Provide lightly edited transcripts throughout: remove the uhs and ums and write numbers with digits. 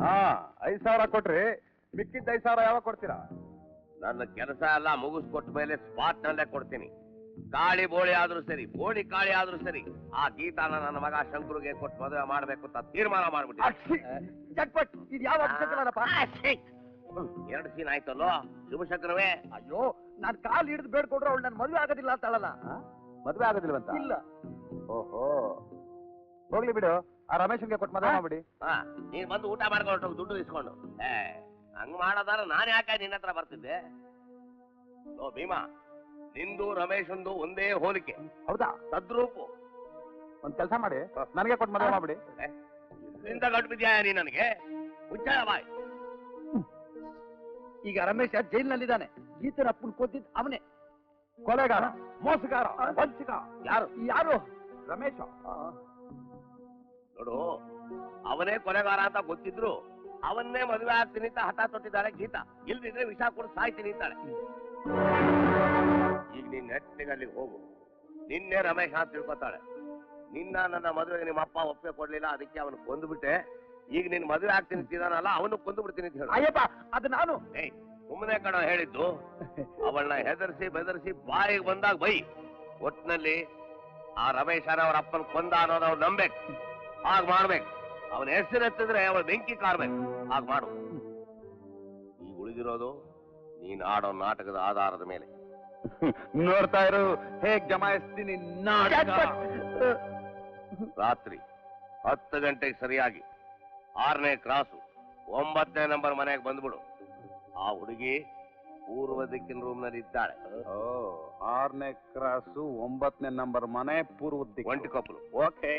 ಹಾ 5,000 ಕೊಟ್ರಿ, ಮಿಕ್ಕಿದ್ದ 5,000 ಯಾವಾಗ ಕೊಡ್ತೀರಾ? ನನ್ನ ಕೆಲಸ ಎಲ್ಲ ಮುಗಿಸ್ಕೊಟ್ಟ ಮೇಲೆ ಸ್ಪಾಟ್ ನಲ್ಲೇ ಕೊಡ್ತೀನಿ. ಗಾಳಿ ಬೋಳಿ ಆದ್ರೂ ಸರಿ, ಬೋಳಿ ಕಾಳಿ ಆದ್ರೂ ಸರಿ, ಆ ಗೀತಾನ ನನ್ನ ಮಗ ಶಂಕರುಗೆ ಕೊಟ್ಟು ಮದುವೆ ಮಾಡ್ಬೇಕು ಅಂತ ತೀರ್ಮಾನ ಚಟ್ಪಟ್ ಇದು ಯಾವ ಎರಡು ಸೀನ್ ಆಯ್ತಲ್ಲೋ ಶಿವಶಂಕರವೇ. ಅಯ್ಯೋ ನಾನ್ ಕಾಲ್ ಹಿಡಿದು ಬೇಡ್ಕೊಡ್ರೆ ಅವಳು ನನ್ ಮದುವೆ ಆಗೋದಿಲ್ಲ ಅಂತ ಹೇಳಲ್ಲ. ಮದುವೆ ಆಗೋದಿಲ್ವಂತ? ಇಲ್ಲ. ಓಹೋ, ಹೋಗ್ಲಿ ಬಿಡು, ಆ ರಮೇಶನ್ಗೆ ಕೊಟ್ಟು ಮದುವೆ ಮಾಡ್ಬಿಡಿ. ನೀನ್ ಬಂದು ಊಟ ಮಾಡ್ಕೊಂಡು ದುಡ್ಡು ಇಸ್ಕೊಂಡು. ಹಂಗ್ ಮಾಡೋದಾರ ನಾನ್ ಯಾಕೆ ನಿನ್ನ ಹತ್ರ ಬರ್ತಿದ್ದೆ? ಓ ಭೀಮಾ, ನಿಂದು ರಮೇಶಂದು ಒಂದೇ ಹೋಲಿಕೆ. ಹೌದಾ? ತದ್ರೂಪು. ಒಂದ್ ಕೆಲಸ ಮಾಡಿ, ನನಗೆ ಕೊಟ್ಟು ಮದುವೆ ಮಾಡ್ಬಿಡಿ. ನಿಂದ ಗಟ್ಟು ಬಿದ್ಯಾ ನೀ ನನಗೆ? ಮುಚ್ಚಾಳ ಬಾಯ್. ಈಗ ರಮೇಶ ಜೈಲಿನಲ್ಲಿದ್ದಾನೆ. ಗೀತನ ಅಪ್ಪನ್ ಕೊದ್ದಿದ್ ಅವನೇ. ಕೊಲೆಗಾರ, ಮೋಸಗಾರ, ವಂಚಕ. ಯಾರು? ರಮೇಶ. ನೋಡು, ಅವನೇ ಕೊಲೆಗಾರ ಅಂತ ಗೊತ್ತಿದ್ರು ಅವನ್ನೇ ಮದುವೆ ಆಗ್ತೀನಿ ಅಂತ ಹಠ ತೊಟ್ಟಿದ್ದಾಳೆ ಗೀತಾ. ಇಲ್ದಿದ್ರೆ ವಿಷ ಕೊಡು ಸಾಯ್ತೀನಿ ಅಂತಾಳೆ. ಈಗ ನೀನ್ ನೆಟ್ಟಿಗೆ ಅಲ್ಲಿಗೆ ಹೋಗು. ನಿನ್ನೆ ರಮೇಶ್ ಅಂತ ತಿಳ್ಕೊತಾಳೆ. ನಿನ್ನ ನನ್ನ ಮದುವೆಗೆ ನಿಮ್ಮ ಅಪ್ಪ ಒಪ್ಪಿಗೆ ಕೊಡ್ಲಿಲ್ಲ, ಅದಕ್ಕೆ ಅವನು ಕೊಂದುಬಿಟ್ಟೆ. ಈಗ ನಿನ್ ಮದುವೆ ಆಗ್ತೀನಿ ಅಂತಿದಾನಲ್ಲ, ಅವನು ಕೊಂದು ಬಿಡ್ತೀನಿ ಅಂತ ಹೇಳು. ಅಯ್ಯಪ್ಪ, ಅದು ನಾನು ಸುಮ್ಮನೆ ಕಣ ಹೇಳಿದ್ದು. ಅವಳನ್ನ ಹೆದರ್ಸಿ ಬೆದರ್ಸಿ ಬಾಯಿಗೆ ಬಂದಾಗ ಬೈ. ಒಟ್ಟಿನಲ್ಲಿ ಆ ರಮೇಶನ ಅವ್ರ ಅಪ್ಪನ ಕೊಂದ ಅನ್ನೋದು ಅವ್ರು ನಂಬೇಕು. ಹಾಗೆ ಮಾಡ್ಬೇಕು. ಅವನ ಹೆಸರೆತ್ತಿದ್ರೆ ಅವಳು ಬೆಂಕಿ ಕಾರ್ಬೇಕು. ಹಾಗೆ ಮಾಡು. ಈಗ ಉಳಿದಿರೋದು ನೀನ್ ಆಡೋ ನಾಟಕದ ಆಧಾರದ ಮೇಲೆ. ನೋಡ್ತಾ ಇರು ಹೇಗ್ ಜಮಾಯಿಸ್ತೀನಿ ನಾಟಕ. ರಾತ್ರಿ 10 ಗಂಟೆಗೆ ಸರಿಯಾಗಿ 6ನೇ ಕ್ರಾಸು 9ನೇ ನಂಬರ್ ಮನೆಗೆ ಬಂದ್ಬಿಡು. ಆ ಹುಡುಗಿ ಪೂರ್ವ ದಿಕ್ಕಿನ ರೂಮ್ ನಲ್ಲಿ ಇದ್ದಾಳೆ. 6ನೇ ಕ್ರಾಸು 9ನೇ ನಂಬರ್ ಮನೆ, ಪೂರ್ವ ದಿಕ್ಕು, ಒಂಟಿಕೊಪ್ಪಲು. ಓಕೆ.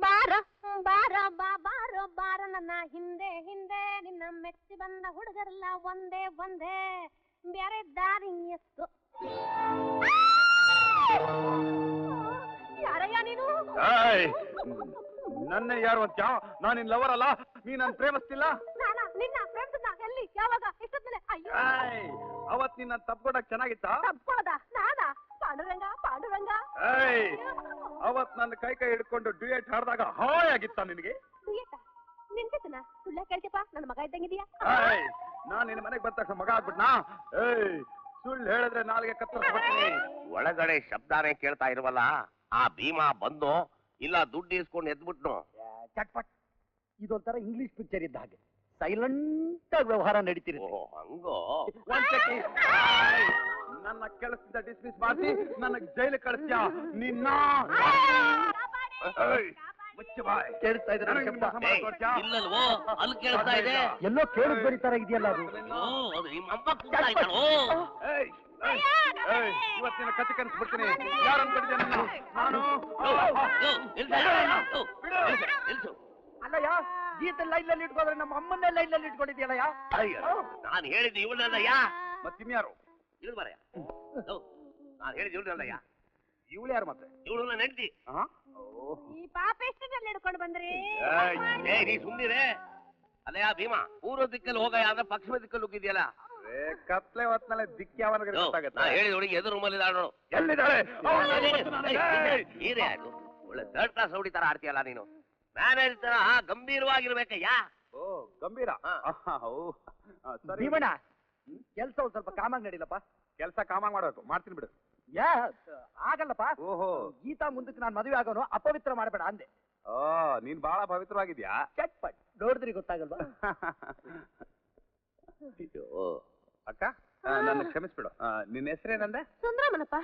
ಬಾರೋ ಬಾರೋ ಬಾರೋ ಬಾರ ನನ್ನ ಹಿಂದೆ ಹಿಂದೆ, ನಿನ್ನ ಮೆಚ್ಚಿ ಬಂದ ಹುಡುಗರಲ್ಲ ಒಂದೇ ಒಂದೇ, ಬೇರೆ ದಾರಿ ಎಷ್ಟು. ಯಾರಯ್ಯ ನೀನು? ನನ್ನ ಯಾರು ಅಂತ? ನಾನು ನಿನ್ ಲವರ್ ಅಲ್ಲ, ನೀ ನನ್ ಪ್ರೇಮಿಸ್ತಿಲ್ಲ. ನಿನ್ನ ಪ್ರೇಮಿಸಿದ ಎಲ್ಲಿ, ಯಾವಾಗ, ಎಷ್ಟೊತ್ತಿನ? ಅಯ್ಯೋ, ಅವತ್ ನಿನ್ನ ತಪ್ಕೊಡಕ್ ಚೆನ್ನಾಗಿತ್ತ? ತಪ್ಕೋದ ನಾನಾ? ಪಾಂಡುರಂಗ ಪಾಂಡುರಂಗ. ಅವತ್ ನನ್ನ ಕೈ ಹಿಡ್ಕೊಂಡು ಡ್ಯೂಯೇಟ್ ಹಾಡ್ದಾಗ ಹಾಯಾಗಿತ್ತ ನಿನಗೆ? ನಿನ್ಗೆತನ ಸುಳ್ಳ ಕೇಳ್ತಿಪ್ಪ, ನನ್ನ ಮಗ ಇದ್ದಂಗಿದೀಯಾ? ನಾನ್ ನಿನ್ನ ಮನೆಗೆ ಬಂದ ತಕ್ಷಣ ಮಗ ಆಗ್ಬಿಟ್ನಾ? ಸುಳ್ಳು ಹೇಳಿದ್ರೆ ನಾಲ್ಗೆ ಕತ್ತರಿಸ್ಬಿಡ್ತೀನಿ. ಒಳಗಡೆ ಶಬ್ದಾನೇ ಕೇಳ್ತಾ ಇರುವಲ್ಲ, ಆ ಭೀಮಾ ಬಂದು ಇಲ್ಲ ದುಡ್ಡು ಇಸ್ಕೊಂಡು ಎದ್ಬಿಟ್ನು. ಚಟ್ಪಟ್. ಇದೊಂಥರ ಇಂಗ್ಲಿಷ್ ಪಿಕ್ಚರ್ ಇದ್ದ ಹಾಗೆ ಸೈಲೆಂಟ್ ಆಗಿ ವ್ಯವಹಾರ ನಡೀತಿರುತ್ತೆ. ಹಂಗೋ. ನನ್ನ ಕೆಲಸದಿಂದ ಡಿಸ್ಮಿಸ್ ಮಾಡಿ ನನ್ನ ಜೈಲು ಕಳಿಸ್ತೀಯ ನಿನ್ನ? ಕೇಳಿಸ್ತಾ ಇದ್ರೆ ಇಲ್ಲಲ್ವೋ, ಅಲ್ಲಿ ಕೇಳಿಸ್ತಾ ಇದೆ. ಎಲ್ಲೋ ಕೇಳಿದ್ ಬರೀತಾರ ಇದೆಯಲ್ಲ ಅದು. ಇವತ್ತಿನ ಕತೆ ಕನ್ಸ್ಬಿಡ್ತೀನಿ. ಯಾರು ಅನ್ಕೊಂಡಿದ್ದೆ ನಾನು? ಅಲ್ಲಯ್ಯ, ಗೀತೆ ಲೈನ್ನಲ್ಲಿ ಇಟ್ಕೊಂಡ್ರೆ ನಮ್ಮ ಅಮ್ಮನ್ನೇ ಲೈನ್ನಲ್ಲಿ ಇಟ್ಕೊಂಡಿದ್ಯಲ್ಲಯ್ಯ. ನಾನು ಹೇಳಿದ್ದು ಇವಳಲ್ಲಯ್ಯ. ಮತ್ತಿನ್ಯಾರು? ಇಳು ಬರಯ್ಯ. ನಾನು ಹೇಳಿದ್ದು ಇವಳಲ್ಲಯ್ಯ. ಇವಳು ಯಾರು ಮತ್ತೆ? ಇವಳು ನನ್ನ ಹೆಂಡತಿ. ಈ ಪಾಪ ಎಷ್ಟರಲ್ಲಿ ಹಿಡ್ಕೊಂಡು ಬಂದ್ರಿ? ನೀ ಸುಮ್ಮನಿರೇ. ಅಲ್ಲಯ್ಯ ಭೀಮಾ, ಪೂರ್ವ ದಿಕ್ಕಲ್ಲಿ ಹೋಗಯ್ಯ ಅಂದ್ರೆ ಪಶ್ಚಿಮ ದಿಕ್ಕಲ್ಲಿ ಹೋಗಿದ್ಯಲ್ಲ. ಕತ್ಲೆ ಹೊತ್ನಲ್ಲೇ ದಿಕ್ಕಿ ಅವನಿಗೆ ಗೊತ್ತಾಗತ್ತೆ. ಹೇಳಿದ ಹುಡುಗಿ ಎದುರು ರೂಮಲ್ಲಿ ನೋಡು. ಎಲ್ಲಿದ್ದಾಳೆ? ನೀರೇ ಅದು ಒಳ್ಳೆ ಥರ್ಡ್ ಕ್ಲಾಸ್ ರೌಡಿ ತರ ಆಡ್ತೀಯಲ್ಲ ನೀನು. ಮ್ಯಾನೇಜ್ ತರ ಗಂಭೀರವಾಗಿರ್ಬೇಕಯ್ಯ. ಓ ಗಂಭೀರ. ಭೀಮಣ್ಣ, ಕೆಲ್ಸ ಒಂದ್ ಸ್ವಲ್ಪ ಕಾಮಾಗಿ ನಡಿಲಪ್ಪ. ಕೆಲಸ ಕಾಮಾಗಿ ಮಾಡ್ಬೇಕು. ಮಾಡ್ತೀನಿ ಬಿಡು. ಆಗಲ್ಲಪ್ಪ. ಓಹೋ, ಗೀತಾ ಮುಂದಕ್ಕೆ ನಾನು ಮದುವೆ ಆಗೋನು, ಅಪವಿತ್ರ ಮಾಡಬೇಡ ಅಂದೆ. ನೀನ್ ಬಹಳ ಪವಿತ್ರವಾಗಿದ್ಯಾ. ಚಟ್ಪಟ್. ನೋಡಿದ್ರಿ ಗೊತ್ತಾಗಲ್ವಾ? ಅಕ್ಕ, ನನ್ನ ಕ್ಷಮಿಸ್ಬಿಡು. ನಿನ್ನ ಹೆಸರೇನಂದೆ? ಸುಂದ್ರಮನಪ್ಪ.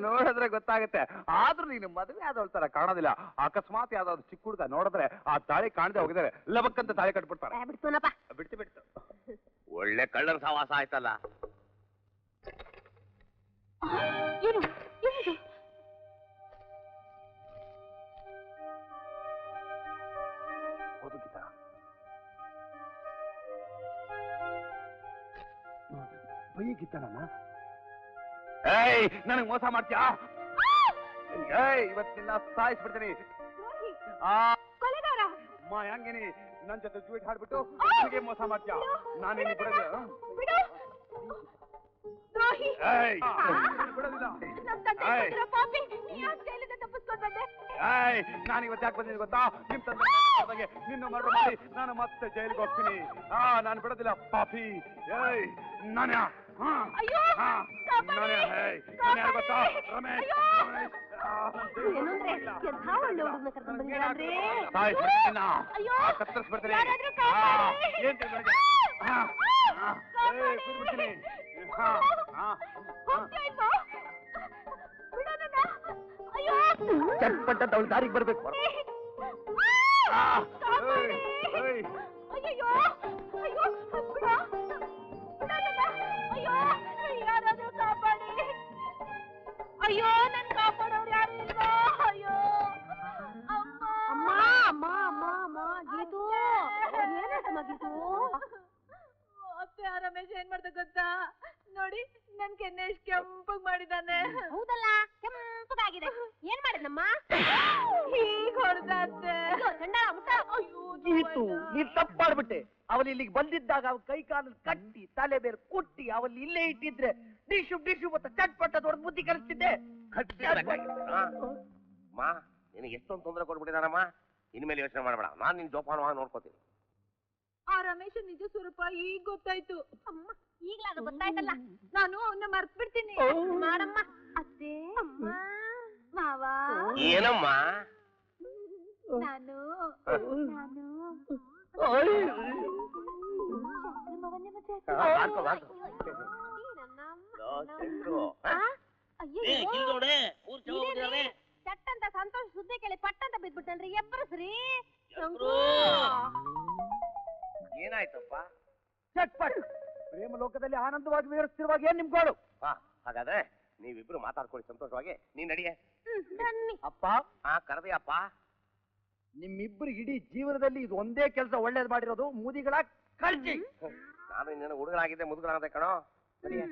ನೋಡಿದ್ರೆ ಗೊತ್ತಾಗುತ್ತೆ. ಆದ್ರೂ ನೀನು ಮದುವೆ ಆದವಳ ತರ ಕಾಣೋದಿಲ್ಲ. ಅಕಸ್ಮಾತ್ ಯಾವ್ದಾದ್ರು ಚಿಕ್ಕ ಹುಡುಗ ನೋಡಿದ್ರೆ ಆ ತಾಳಿ ಕಾಣದೆ ಹೋಗಿದ್ದಾರೆ, ಲಬಕ್ಕಂತ ತಾಳಿ ಕಟ್ಬಿಡ್ತಾರೆ. ಬಿಡ್ತು. ಒಳ್ಳೆ ಕಳ್ಳರ ಸವಾಸ ಆಯ್ತಲ್ಲ. ನನಗ್ ಮೋಸ ಮಾಡ್ತೀಯಾ? ಇವತ್ತಿನ ಸಾಯಿಸ್ಬಿಡ್ತೀನಿ. ಹೆಂಗೇನಿ ನನ್ ಜೊತೆ ಜೂಟ್ ಹಾಡ್ಬಿಟ್ಟು ನನಗೆ ಮೋಸ ಮಾಡ್ತೀಯಾ? ನಾನೇನು ಬಿಡೋದು? ದ್ರೋಹಿ. ಏಯ್, ಬಿಡೋದಿಲ್ಲ. ನಮ್ ತಂದೆ ಏಯ್. ಕೊಟ್ಟಿರೋ ಪಾಪಿ, ನೀ ಯಾಕ್ ಜೈಲಿಂದ ತಪ್ಪಿಸ್ಕೊಂಡ್ ಬಂದೆ? ಏಯ್, ನಾನು ಇವತ್ತು ಯಾಕೆ ಬಂದಿದ್ದೀನಿ ಗೊತ್ತಾ? ನಿಮ್ ತಂದೆ ಮಾಡ್ದಾಗೆ ನಿನ್ನ ಮರ್ಡರ್ ಮಾಡಿ ನಾನು ಮತ್ತೆ ಜೈಲಿಗೆ ಹೋಗ್ತೀನಿ. ನಾನು ಬಿಡೋದಿಲ್ಲ ಪಾಪಿ. ಏಯ್, ನಾನೇ ಅಯ್ಯೋ, ಕಾಪಾಡಿ, ಗೊತ್ತಾ ಕಾಪಾಡಿ. ರಮೇಶ್? ಅಯ್ಯೋ. ರಮೇಶ್, ಏನಂದ್ರೆ ಎಂಥ ಒಳ್ಳೆ ಹುಡುಗನ ಕರ್ಕೊಂಡ್ ಬಂದಿದ್ದೀರಲ್ರಿ? ಅಯ್ಯೋ, ಕತ್ತರಿಸ್ಬಿಡ್ತೀನಿ. ಯಾರಾದ್ರೂ ಕಾಪಾಡಿ. ಏನ್ ತಿಳ್ಬಿಡ್ತೀನಿ? ಬಿಡ್ಬಿಡ್ತೀನಿ. ಹೋಗ್ತಾ ಇಲ್ವಾ? ಬಿಡು ನನ್ನ. ಅಯ್ಯೋ, ಚಟ್ಪಟ್ಟ ಅವಳ ದಾರಿಗೆ ಬರ್ಬೇಕು. ಕಾಪಾಡಿ. ಅಯ್ಯಯ್ಯೋ, ಅಯ್ಯೋ, ಬಿಡ. ಬಿಡ ನನ್ನ. ಅಯ್ಯೋ, ಯಾರಾದ್ರೂ ಕಾಪಾಡಿ. ಅಯ್ಯೋ, ನನ್ ಕಾಪಾಡೋರು ಯಾರು ಇಲ್ವಾ? ಅಯ್ಯೋ, ಅಮ್ಮ ಅಮ್ಮ ಅಮ್ಮ ಅಮ್ಮ ಅಮ್ಮ ಗೀತು, ಏನಾಯ್ತಮ್ಮ ಗೀತು? ಅತ್ತೆ ಆ ರಮೇಶ್ ಏನ್ ಮಾಡ್ದ ಗೊತ್ತಾ? ನೋಡಿ ನನ್ ಕೆನ್ನೆ ಎಷ್ಟು ಕೆಂಪಗ್ ಮಾಡಿದಾನೆ. ಹೌದಲ್ಲ, ಕೆಂಪಗಾಗಿದೆ. ಏನ್ ಮಾಡಿದ್ನಮ್ಮ? ಹೀಗ್ ಹೊಡೆದ ಅತ್ತೆ. ಚಂಡಾಲ ಮುಟ್ಟ. ಅಯ್ಯೋ ಗೀತು, ನೀನ್ ತಪ್ಪು ಮಾಡ್ಬಿಟ್ಟೆ. ಅವಳು ಇಲ್ಲಿಗೆ ಬಂದಿದ್ದಾಗ ಅವ್ ಕೈ ಕಾಲಲ್ಲಿ ಕಟ್ಟಿ ತಲೆ ಬೇರೆ ಕುಟ್ಟಿ ಅವಲ್ಲಿ ಇಲ್ಲೇ ಇಟ್ಟಿದ್ರೆ ಡಿಶು ಡಿಶು ಮತ್ತೆ ಚಟ್ಪಟ್ಟ ದೊಡ್ಡ ಬುದ್ಧಿ ಕಲಿಸ್ತಿದ್ದೆ. ಮಾ ನಿನಗೆ ಎಷ್ಟೊಂದು ತೊಂದರೆ ಕೊಟ್ಬಿಟ್ಟಿದಾನಮ್ಮ. ಇನ್ಮೇಲೆ ಯೋಚನೆ ಮಾಡಬೇಡ, ನಾನ್ ನಿನ್ ಜೋಪಾನವಾಗಿ ನೋಡ್ಕೋತೀನಿ. ಆ ರಮೇಶ್ ನಿಜ ಸ್ವರೂಪ ಈಗ ಗೊತ್ತಾಯ್ತು. ಅಮ್ಮ, ಈಗ್ಲಾಗ ಗೊತ್ತಾಯ್ತಲ್ಲ. ನಾನು ಅವನ್ನ ಮರ್ತ್ ಬಿಡ್ತೀನಿ. ಮಾಡಮ್ಮ. ಅತ್ತೆ, ಅಮ್ಮ, ಮಾವ, ಏನಮ್ಮ? ನಾನು ಮಗನ್ನೇ ಮದುವೆ ಮಾಡ್ಕೊ, ಮಾಡ್ಕೊ. ಶಂಕ್ರು, ಚಟ್ ಅಂತ ಸಂತೋಷ ಸುದ್ದಿ ಕೇಳಿ ಪಟ್ ಅಂತ ಬಿದ್ಬಿಟ್ಟಲ್ರಿ. ಎಬ್ಬರಸ್ರಿ. ಏನಾಯ್ತಪ್ಪ? ಚಟ್ಪಟ್ ಪ್ರೇಮ ಲೋಕದಲ್ಲಿ ಆನಂದವಾಗಿ ವಿವರಿಸ್ತಿರುವಾಗ ಏನ್ ನಿಮ್ಗೋಳು? ಹಾಗಾದ್ರೆ ನೀವಿಬ್ರು ಮಾತಾಡ್ಕೊಳ್ಳಿ ಸಂತೋಷವಾಗಿ. ನೀನ್ ನಡಿಯೇ. ಬನ್ನಿ. ಅಪ್ಪ, ಕರೆದೆಯಪ್ಪ. ನಿಮ್ಮಿಬ್ರು ಇಡೀ ಜೀವನದಲ್ಲಿ ಇದು ಒಂದೇ ಕೆಲಸ ಒಳ್ಳೇದ್ ಮಾಡಿರೋದು, ಮುದಿಗಳ ಕಳ್ಜಿ. ನಾನು ಇನ್ನೇನು ಹುಡುಗರಾಗಿದ್ದೆ ಮುದುಗರಾಗದೆ ಕಣೋ. ನಡಿಯೇ.